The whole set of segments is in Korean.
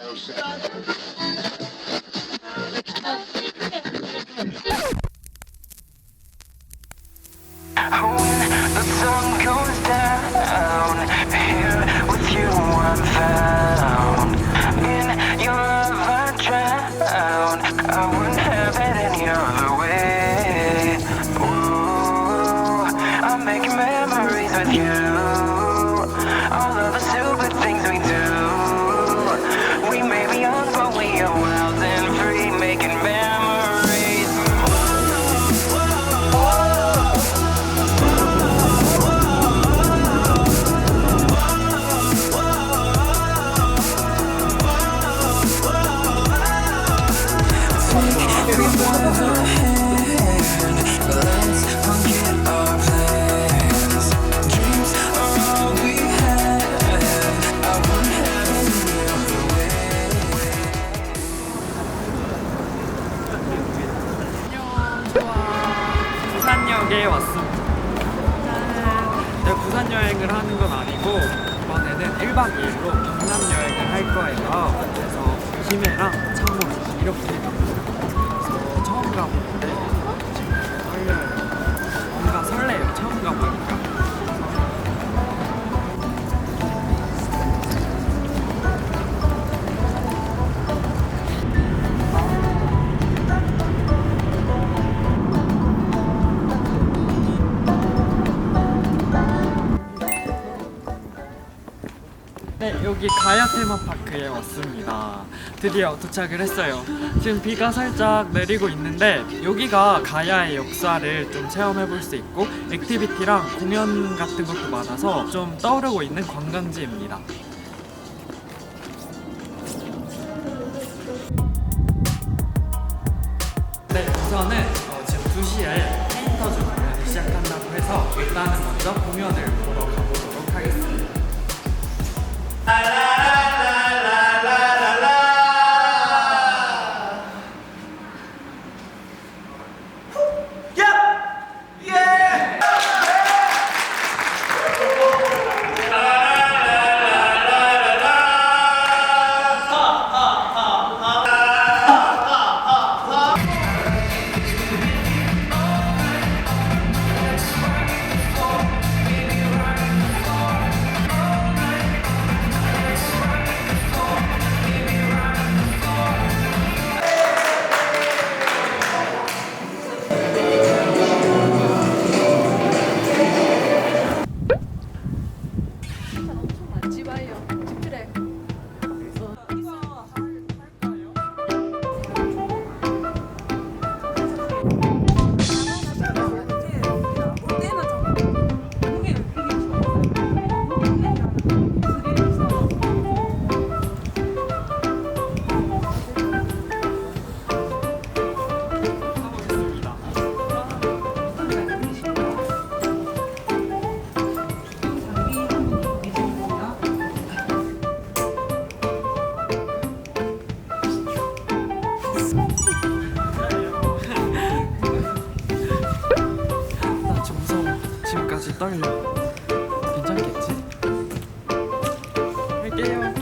When the sun goes down, here with you I'm found. In your love I drown. I wouldn't have it any other way. Ooh, I'm making memories with you. All of the stupid things we do. We may be young, but we are wild and free, making memories. 부산역에 왔습니다. 제가 부산 여행을 하는 건 아니고 이번에는 1박 2일로 경남 여행을 할 거예요. 그래서 김해랑 창원 이렇게 그래서 처음 가보는데 지금 떨려요. 뭔가 설레요. 처음 가보니까. 네, 여기 가야 테마파크에 왔습니다. 드디어 도착을 했어요. 지금 비가 살짝 내리고 있는데 여기가 가야의 역사를 좀 체험해볼 수 있고 액티비티랑 공연 같은 것도 많아서 좀 떠오르고 있는 관광지입니다. 네, 우선은 지금 2시에 페인터즈 공연을 시작한다고 해서 일단은 먼저 공연을 보러 가보도록 하겠습니다. 나 좀 무서워. 지금까지 떨려. 괜찮겠지? 할게요.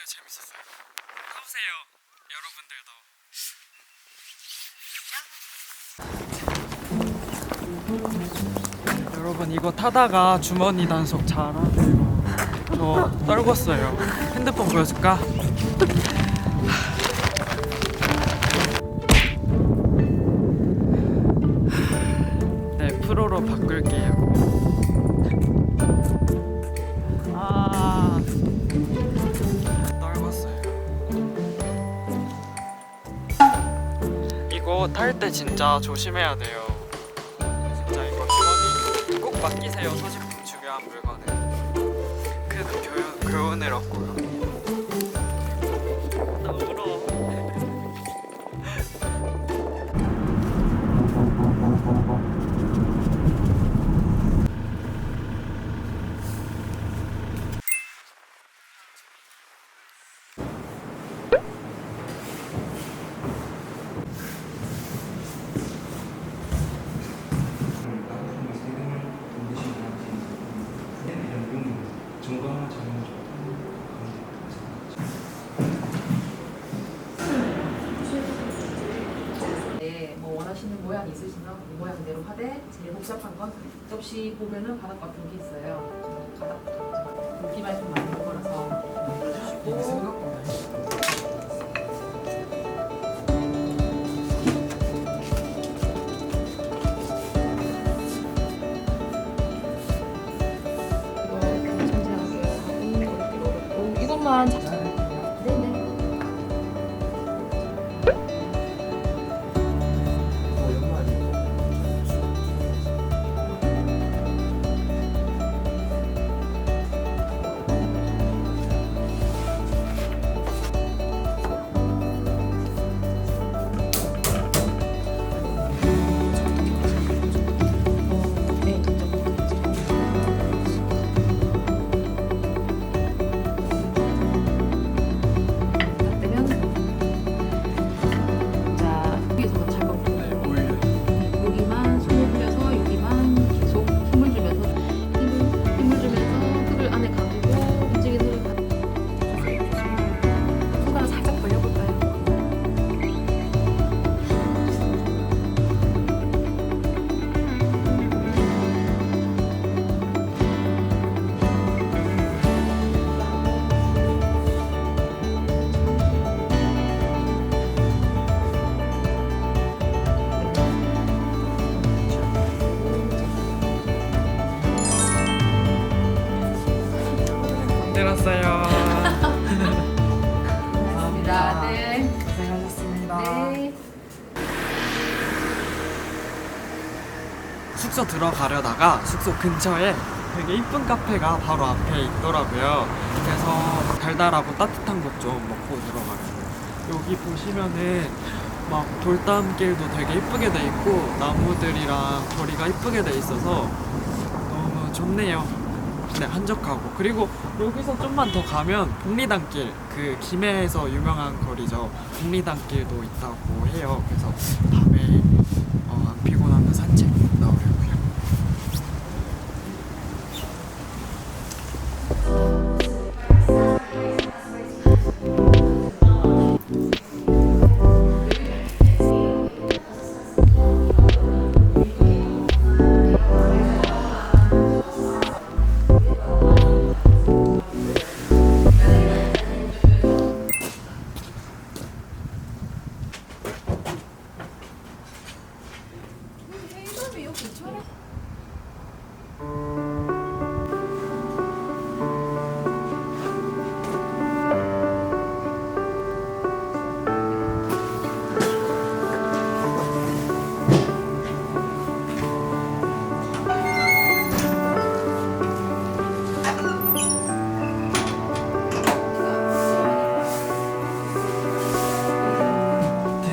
재밌었어요. 타보세요, 여러분들도. 여러분 이거 타다가 주머니 단속 잘하세요. 저 떨궜어요. 핸드폰 보여줄까? 네, 프로로 바꿀게요. 이거 탈 때 진짜 조심해야 돼요. 진짜 이거 주머니 꼭 맡기세요. 소지품 중요한 물건은. 그래도 교훈을 얻고요. 나 울어. 네, 뭐 원하시는 모양 있으시면 그 모양대로 하되 제일 복잡한 건 접시 보면은 바닥 같은 게 있어요. 바닥 고기만 좀 많이 먹어놔서 만들어주시고 이것만 네네. 여기만 손을 뿌려서 여기만 계속 힘을 주면서 힘을 주면서 흙을 안에 가두고 움직이는 흙을 손가락 살짝 벌려볼까요? 만들었어요. 고맙습니다. 네. 고생하셨습니다. 네. 숙소 들어가려다가 숙소 근처에 되게 이쁜 카페가 바로 앞에 있더라고요. 그래서 달달하고 따뜻한 것 좀 먹고 들어가려고요. 여기 보시면은 막 돌담길도 되게 이쁘게 돼 있고 나무들이랑 거리가 이쁘게 돼 있어서 너무 좋네요. 네, 한적하고. 그리고 여기서 좀만 더 가면 복리단길, 그 김해에서 유명한 거리죠. 복리단길도 있다고 해요. 그래서 밤에 안 피곤하면 산책 나오려고요.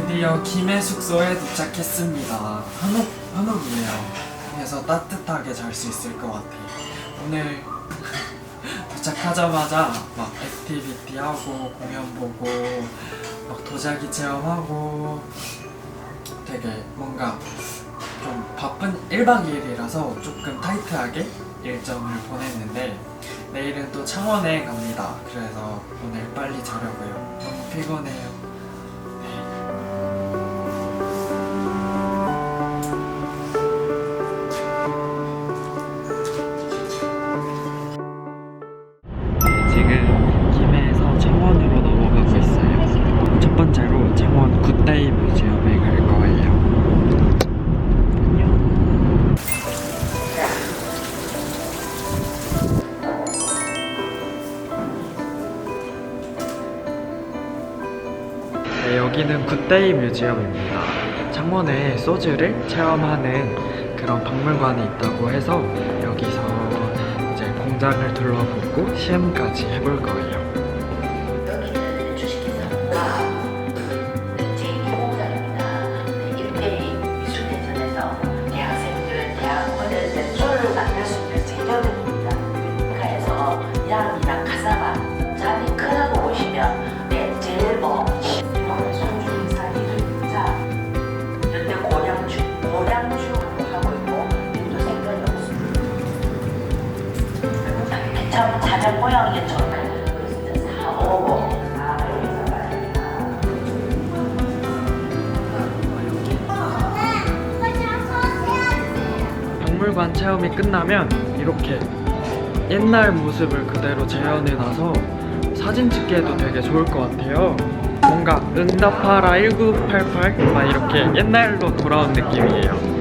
드디어 김해 숙소에 도착했습니다. 한옥이에요. 그래서 따뜻하게 잘 수 있을 것 같아요. 오늘 도착하자마자 막 액티비티 하고 공연 보고 막 도자기 체험하고 되게 뭔가 좀 바쁜 1박 2일이라서 조금 타이트하게 일정을 보냈는데 내일은 또 창원에 갑니다. 그래서 오늘 빨리 자려고요. 너무 피곤해요. 지금 김해에서 창원으로 넘어가고 있어요. 첫 번째로 창원 굿데이 뮤지엄에 갈 거예요. 안녕. 네, 여기는 굿데이 뮤지엄입니다. 창원에 소주를 체험하는 그런 박물관이 있다고 해서 여기서 이제 공장을 둘러보고 시음까지 해볼 거예요. 여기는 주식회사입니다. 제2공장입니다. 일대일 미술대전에서 대학생들, 대학원을 연수를 만들 수 있는 재료들입니다. 그래서 이랑이랑 카사바, 잔이 크다고 보시면 제일 소주, 사리를 자, 연대 고량주 하고 있고 일도 생각이 없습니다. 참 자연 모양이 좋아요. 박물관 체험이 끝나면 이렇게 옛날 모습을 그대로 재현해놔서 사진 찍기에도 되게 좋을 것 같아요. 뭔가 응답하라 1988 막 이렇게 옛날로 돌아온 느낌이에요.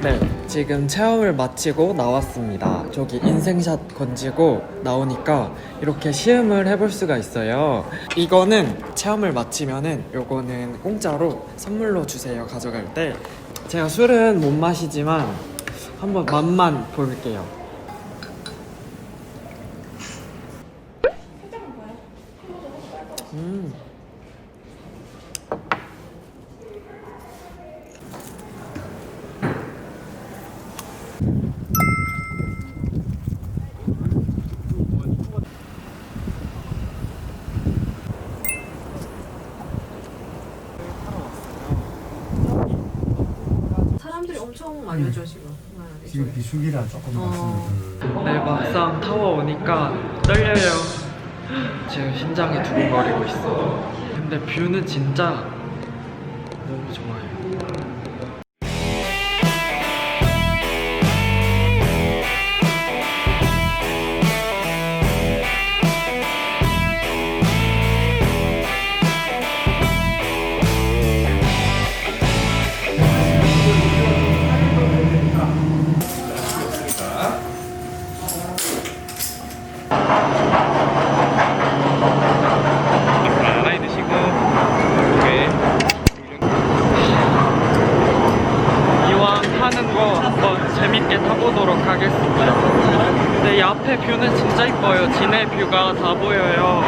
네, 지금 체험을 마치고 나왔습니다. 저기 인생샷 건지고 나오니까 이렇게 시음을 해볼 수가 있어요. 이거는 체험을 마치면은 요거는 공짜로 선물로 주세요, 가져갈 때. 제가 술은 못 마시지만 한번 맛만 볼게요. 사람들이 엄청 많이 오죠 지금. 지금 비수기라 조금 말씀을 네, 막상 타워 오니까 떨려요. 지금 심장이 두근거리고 있어. 근데 뷰는 진짜 너무 좋아요. 많이 드시고 이게 이왕 타는 거 한번 재밌게 타보도록 하겠습니다. 근데 이 앞에 뷰는 진짜 이뻐요. 진해 뷰가 다 보여요.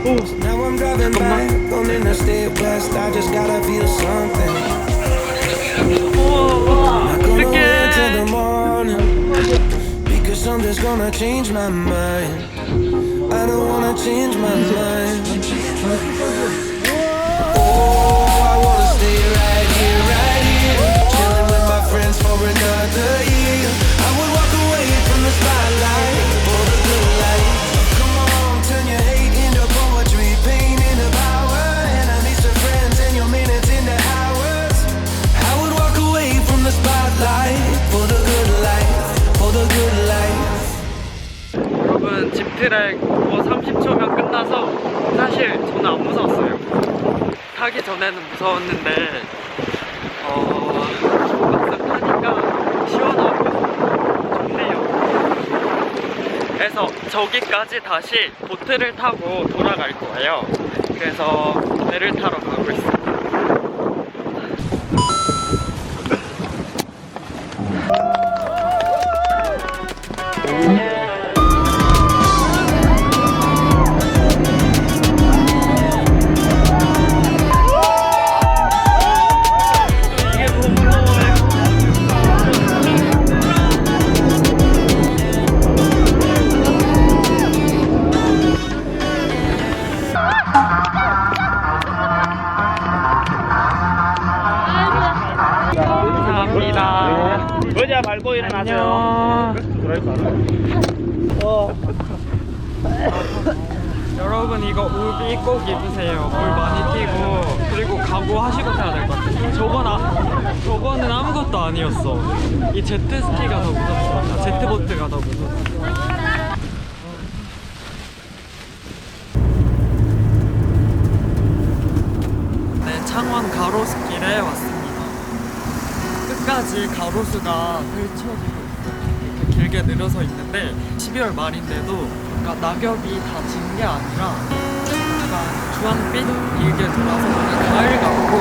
Now I'm driving back on Interstate West. I just gotta feel something. Not gonna wait till the morning because something's gonna change my mind. I don't wanna change my mind. Oh, I wanna stay right here, chilling with my friends for another year. I would walk away from the spotlight for the good life. Come on, turn your hate into poetry, pain into power, enemies to friends, and your minutes into hours. I would walk away from the spotlight for the good life, for the good life. 여러분, 집트랙 뭐 30초면 끝나서 사실 저는 안 무서웠어요. 타기 전에는 무서웠는데 막상 타니까 시원하고 좋네요. 그래서 저기까지 다시 보트를 타고 돌아갈 거예요. 그래서 배를 타러 가고 있어요. 감사합니다. 의자 밟고 일어나세요. 여러분, 이거 우비 꼭 입으세요. 물 많이 튀고, 그리고 각오하시고 타야 될 것 같아요. 저거는 아무것도 아니었어. 이 제트스키가 더 무섭습니다. 제트보트가 더 무섭습니다. 네, 창원 가로수길에 왔습니다. 끝까지 가로수가 펼쳐지고 있어요. 이렇게 길게 늘어서 있는데 12월 말인데도 그러니까 낙엽이 다 진 게 아니라 약간 주황빛 길게 돌아서 뭔가 가을 같고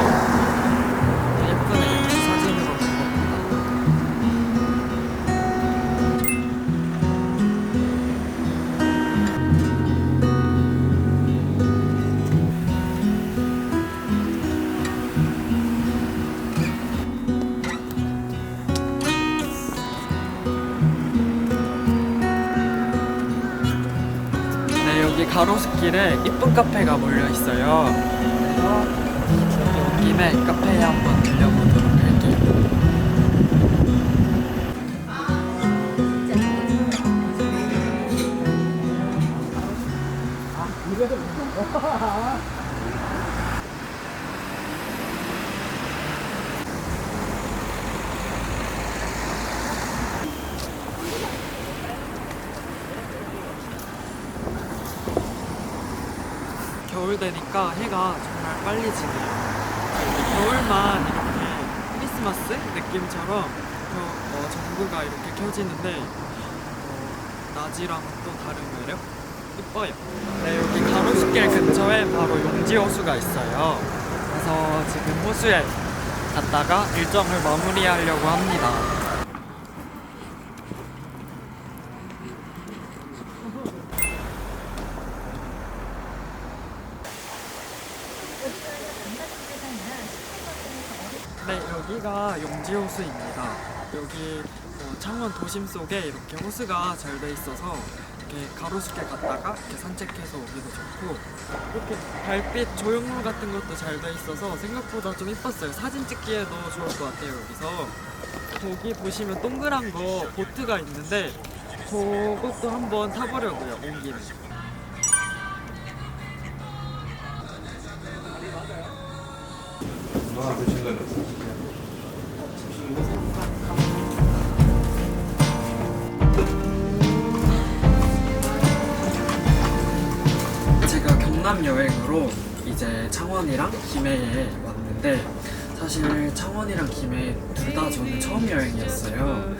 예쁘네요. 사진으로 본 것보다. 네, 여기 가로수길에 이쁜 카페가 몰려 있어요. 그래서 여기 온 김에 카페에 한번 들려보도록 할게요. 겨울 되니까 해가 정말 빨리 지네요. 겨울만 이렇게 크리스마스 느낌처럼 전구가 이렇게 켜지는데 낮이랑 또 다른 매력? 이뻐요. 네, 여기 가로수길 근처에 바로 용지호수가 있어요. 그래서 지금 호수에 갔다가 일정을 마무리하려고 합니다. 네, 여기가 용지호수입니다. 여기 창원 도심 속에 이렇게 호수가 잘 돼 있어서 이렇게 가로수길 갔다가 이렇게 산책해서 오기도 좋고 이렇게 달빛 조형물 같은 것도 잘 돼 있어서 생각보다 좀 이뻤어요. 사진 찍기에도 좋을 것 같아요. 여기서 저기 보시면 동그란 거 보트가 있는데 저것도 한번 타보려고요. 온 김에. 제가 경남 여행으로 이제 창원이랑 김해에 왔는데 사실 창원이랑 김해 둘 다 저는 처음 여행이었어요.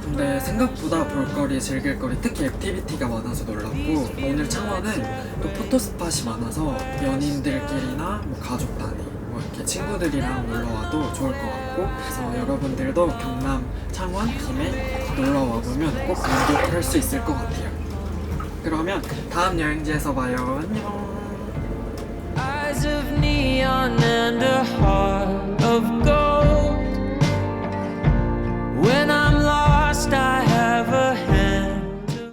근데 생각보다 볼거리, 즐길거리, 특히 액티비티가 많아서 놀랐고 오늘 창원은 또 포토스팟이 많아서 연인들끼리나 뭐 가족 단위 뭐 이렇게 친구들이랑 놀러와도 좋을 것 같고 그래서 여러분들도 경남, 창원, 김해 놀러와보면 꼭 만족할 수 있을 것 같아요. 그러면 다음 여행지에서 봐요. 안녕. Eyes of neon and a heart